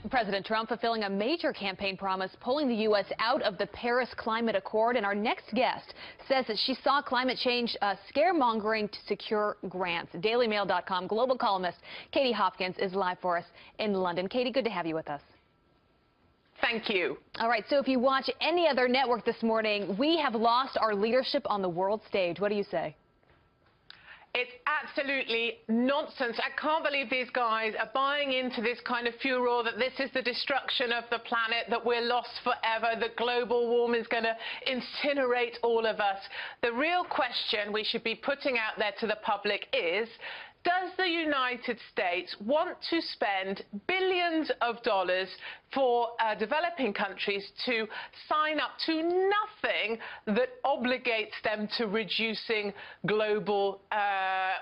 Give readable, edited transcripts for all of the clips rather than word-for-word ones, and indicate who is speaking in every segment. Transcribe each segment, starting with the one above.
Speaker 1: President Trump fulfilling a major campaign promise, pulling the U.S. out of the Paris Climate Accord. And our next guest says that she saw climate change scaremongering to secure grants. DailyMail.com global columnist Katie Hopkins is live for us in London. Katie, good to have you with us.
Speaker 2: Thank you. All
Speaker 1: right, so if you watch any other network this morning, we have lost our leadership on the world stage. What do you say?
Speaker 2: It's absolutely nonsense. I can't believe these guys are buying into this kind of furor that this is the destruction of the planet, that we're lost forever, that global warming is going to incinerate all of us. The real question we should be putting out there to the public is, does the United States want to spend billions of dollars for developing countries to sign up to nothing that obligates them to reducing global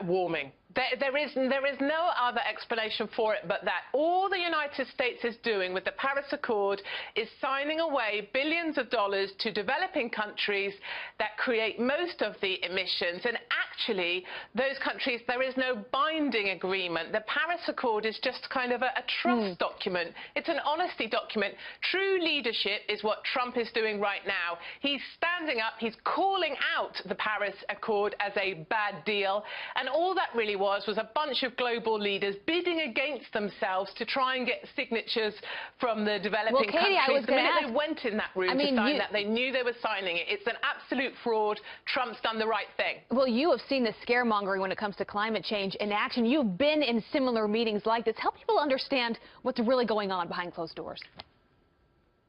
Speaker 2: warming? There is no other explanation for it but that. All the United States is doing with the Paris Accord is signing away billions of dollars to developing countries that create most of the emissions. And actually, those countries, there is no binding agreement. The Paris Accord is just kind of a trust document. It's an honesty document. True leadership is what Trump is doing right now. He's standing up. He's calling out the Paris Accord as a bad deal. And all that really was a bunch of global leaders bidding against themselves to try and get signatures from the developing countries. The minute they went in that room to sign that, they knew they were signing it. It's an absolute fraud. Trump's done the right thing.
Speaker 1: Well, you have seen the scaremongering when it comes to climate change in action. You've been in similar meetings like this. Help people understand what's really going on behind closed doors.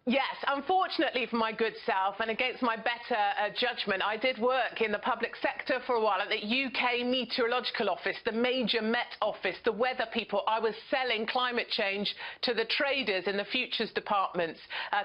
Speaker 2: Yes, unfortunately for my good self and against my better judgment, I did work in the public sector for a while at the UK Meteorological Office, the major Met Office, the weather people. I was selling climate change to the traders in the futures departments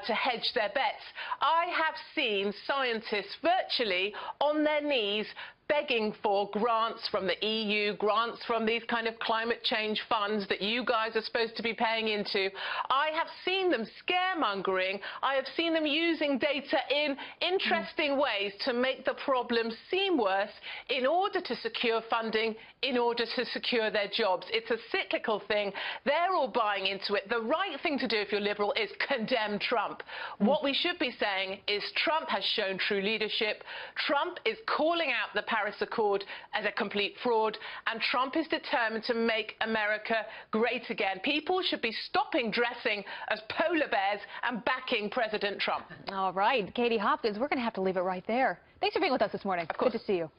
Speaker 2: to hedge their bets. I have seen scientists virtually on their knees begging for grants from the EU, grants from these kind of climate change funds that you guys are supposed to be paying into. I have seen them scaremongering. I have seen them using data in interesting ways to make the problem seem worse in order to secure funding, in order to secure their jobs. It's a cyclical thing. They're all buying into it. The right thing to do if you're liberal is condemn Trump. What we should be saying is Trump has shown true leadership. Trump is calling out the Paris Accord as a complete fraud, and Trump is determined to make America great again. People should be stopping dressing as polar bears and backing President Trump.
Speaker 1: All right, Katie Hopkins, we're going to have to leave it right there. Thanks for being with us this morning. Good to see you.